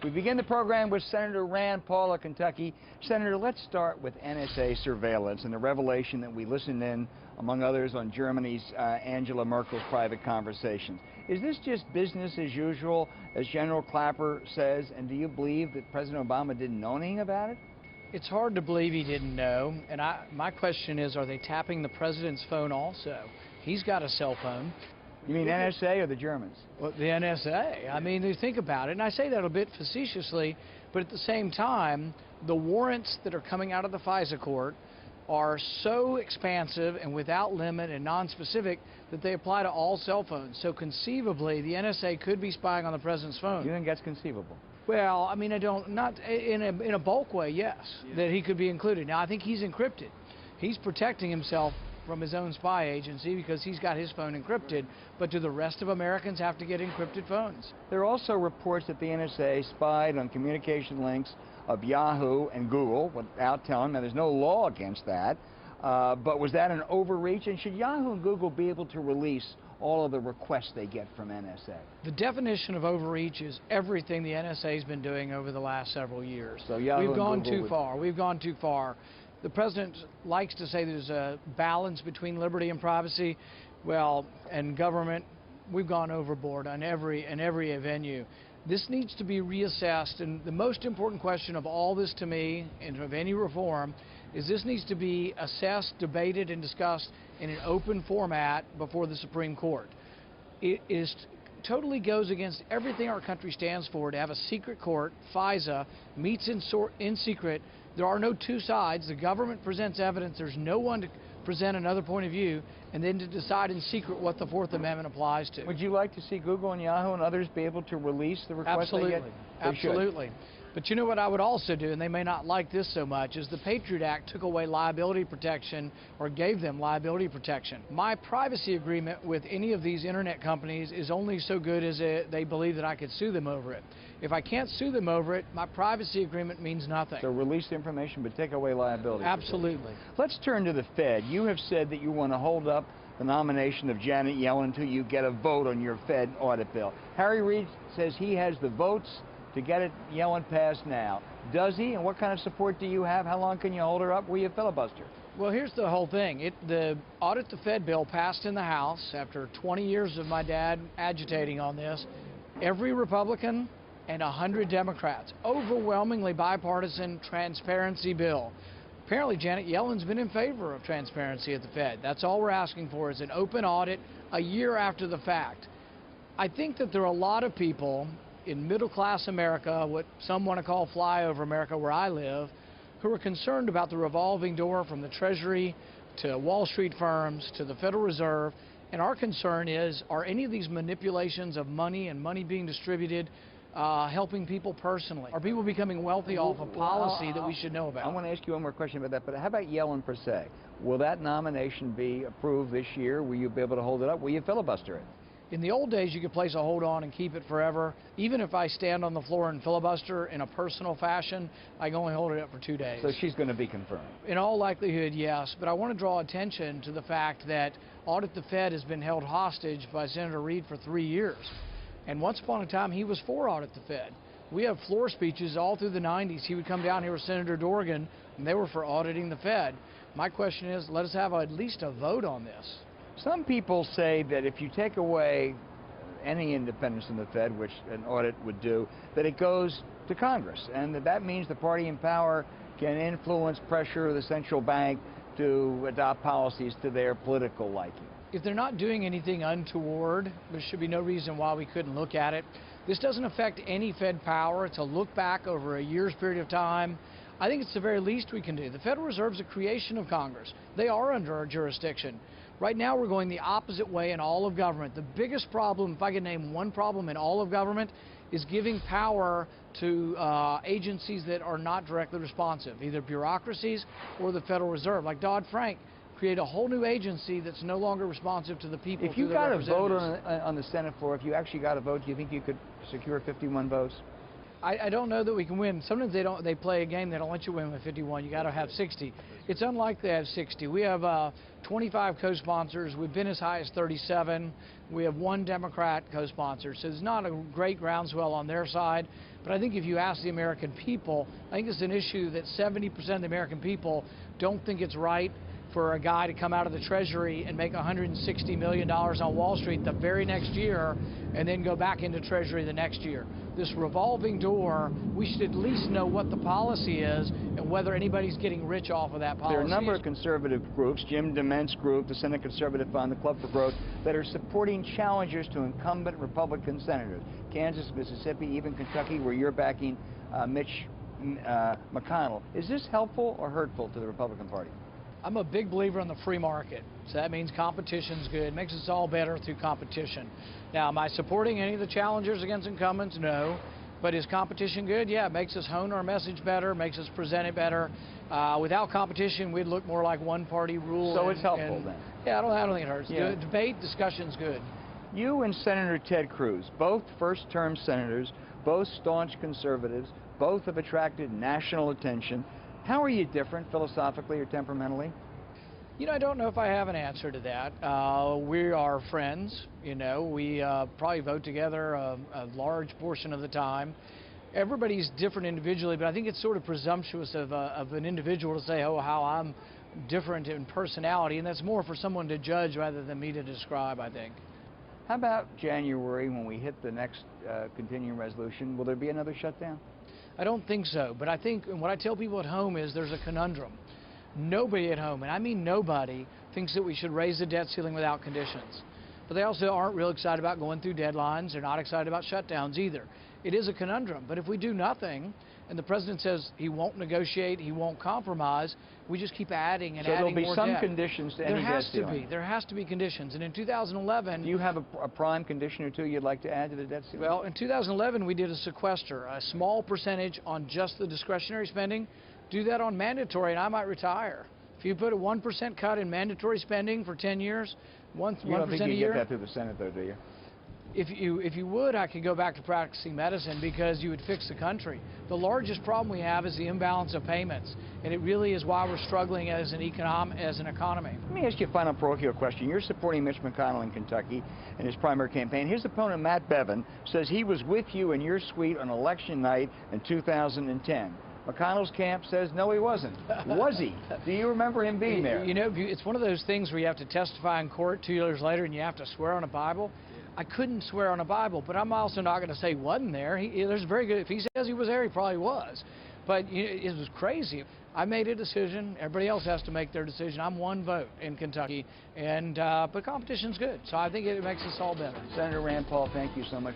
We begin the program with Senator Rand Paul of Kentucky. Senator, let's start with NSA surveillance and the revelation that we listened in, among others, on Germany's Angela Merkel's private conversations. Is this just business as usual, as General Clapper says, and do you believe that President Obama didn't know anything about it? It's hard to believe he didn't know, and my question is, are they tapping the president's phone also? He's got a cell phone. You mean NSA or the Germans? Well, the NSA. I mean, you think about it, and I say that a bit facetiously, but at the same time, the warrants that are coming out of the FISA court are so expansive and without limit and non-specific that they apply to all cell phones. So conceivably, the NSA could be spying on the president's phone. You think that's conceivable? Well, I mean, not in a bulk way, yes, that he could be included. Now, I think he's encrypted. He's protecting himself from his own spy agency because he's got his phone encrypted, but do the rest of Americans have to get encrypted phones? There are also reports that the NSA spied on communication links of Yahoo and Google without telling. Now, there's no law against that, but was that an overreach? And should Yahoo and Google be able to release all of the requests they get from NSA? The definition of overreach is everything the NSA has been doing over the last several years. So Yahoo We've gone and Google too far. We've gone too far. The president likes to say there's a balance between liberty and privacy. Well, and government, we've gone overboard on every venue. This needs to be reassessed, and the most important question of all this to me, and of any reform, is this needs to be assessed, debated, and discussed in an open format before the Supreme Court. It totally goes against everything our country stands for to have a secret court. FISA meets in secret. There are no two sides. The government presents evidence. There's no one to present another point of view, and then to decide in secret what the Fourth Amendment applies to. Would you like to see Google and Yahoo and others be able to release the requests they get? Absolutely. But you know what I would also do, and they may not like this so much, is the Patriot Act took away liability protection or gave them liability protection. My privacy agreement with any of these internet companies is only so good as they believe that I could sue them over it. If I can't sue them over it, my privacy agreement means nothing. So release the information but take away liability. Absolutely. Let's turn to the Fed. You have said that you want to hold up the nomination of Janet Yellen until you get a vote on your Fed audit bill. Harry Reid says he has the votes to get it Yellen passed now. Does he? And what kind of support do you have? How long can you hold her up? Will you filibuster? Well, here's the whole thing. The Audit the Fed bill passed in the House after 20 years of my dad agitating on this. Every Republican and 100 Democrats. Overwhelmingly bipartisan transparency bill. Apparently, Janet Yellen's been in favor of transparency at the Fed. That's all we're asking for is an open audit a year after the fact. I think that there are a lot of people in middle-class America, what some want to call flyover America, where I live, who are concerned about the revolving door from the Treasury to Wall Street firms to the Federal Reserve. And our concern is, are any of these manipulations of money and money being distributed helping people personally? Are people becoming wealthy off of policy that we should know about? I want to ask you one more question about that, but how about Yellen per se? Will that nomination be approved this year? Will you be able to hold it up? Will you filibuster it? In the old days, you could place a hold on and keep it forever. Even if I stand on the floor and filibuster in a personal fashion, I can only hold it up for 2 days. So she's going to be confirmed? In all likelihood, yes. But I want to draw attention to the fact that Audit the Fed has been held hostage by Senator Reid for 3 years. And once upon a time, he was for Audit the Fed. We have floor speeches all through the 90s. He would come down here with Senator Dorgan, and they were for auditing the Fed. My question is, let us have at least a vote on this. Some people say that if you take away any independence in the Fed, which an audit would do, that it goes to Congress, and that means the party in power can influence, pressure the central bank to adopt policies to their political liking. If they're not doing anything untoward, there should be no reason why we couldn't look at it. This doesn't affect any Fed power. It's a look back over a year's period of time. I think it's the very least we can do. The Federal Reserve is a creation of Congress. They are under our jurisdiction. Right now, we're going the opposite way in all of government. The biggest problem, if I could name one problem in all of government, is giving power to agencies that are not directly responsive, either bureaucracies or the Federal Reserve. Like Dodd-Frank, create a whole new agency that's no longer responsive to the people. If you got a vote on the Senate floor, if you actually got a vote, do you think you could secure 51 votes? I don't know that we can win. Sometimes they play a game, they don't let you win with 51. You got to have 60. It's unlikely to have 60. We have 25 co-sponsors. We've been as high as 37. We have one Democrat co-sponsor. So there's not a great groundswell on their side. But I think if you ask the American people, I think it's an issue that 70% of the American people don't think it's right for a guy to come out of the Treasury and make $160 million on Wall Street the very next year and then go back into Treasury the next year. This revolving door, we should at least know what the policy is and whether anybody's getting rich off of that policy. There are a number of conservative groups, Jim DeMent's group, the Senate Conservative Fund, the Club for Growth, that are supporting challengers to incumbent Republican senators. Kansas, Mississippi, even Kentucky, where you're backing Mitch McConnell. Is this helpful or hurtful to the Republican Party? I'm a big believer in the free market, so that means competition's good. It makes us all better through competition. Now, am I supporting any of the challengers against incumbents? No. But is competition good? Yeah, it makes us hone our message better, makes us present it better. Without competition, we'd look more like one-party rule. So it's helpful then? Yeah, I don't think it hurts. Yeah. Debate, discussion's good. You and Senator Ted Cruz, both first-term senators, both staunch conservatives, both have attracted national attention. How are you different philosophically or temperamentally? You know, I don't know if I have an answer to that. We are friends, you know. We probably vote together a large portion of the time. Everybody's different individually, but I think it's sort of presumptuous of an individual to say, oh, how I'm different in personality, and that's more for someone to judge rather than me to describe, I think. How about January when we hit the next continuing resolution? Will there be another shutdown? I don't think so, but I think, and what I tell people at home is there's a conundrum. Nobody at home, and I mean nobody, thinks that we should raise the debt ceiling without conditions. But they also aren't real excited about going through deadlines. They're not excited about shutdowns either. It is a conundrum, but if we do nothing, and the president says he won't negotiate, he won't compromise, we just keep adding and adding more debt. So there'll be some conditions to any debt ceiling? There has to be conditions, and in 2011... Do you have a prime condition or two you'd like to add to the debt ceiling? Well, in 2011 we did a sequester, a small percentage on just the discretionary spending. Do that on mandatory and I might retire. If you put a 1% cut in mandatory spending for 10 years, 1% a year... You don't think you get that through the Senate though, do you? If you would, I could go back to practicing medicine because you would fix the country. The largest problem we have is the imbalance of payments, and it really is why we're struggling as an economy. Let me ask you a final parochial question. You're supporting Mitch McConnell in Kentucky in his primary campaign. His opponent, Matt Bevin, says he was with you in your suite on election night in 2010. McConnell's camp says no, he wasn't. Was he? Do you remember him being there? You know, it's one of those things where you have to testify in court 2 years later and you have to swear on a Bible. I couldn't swear on a Bible, but I'm also not going to say he wasn't there. There's very good. If he says he was there, he probably was. But you know, it was crazy. I made a decision. Everybody else has to make their decision. I'm one vote in Kentucky, and but competition's good. So I think it makes us all better. Senator Rand Paul, thank you so much.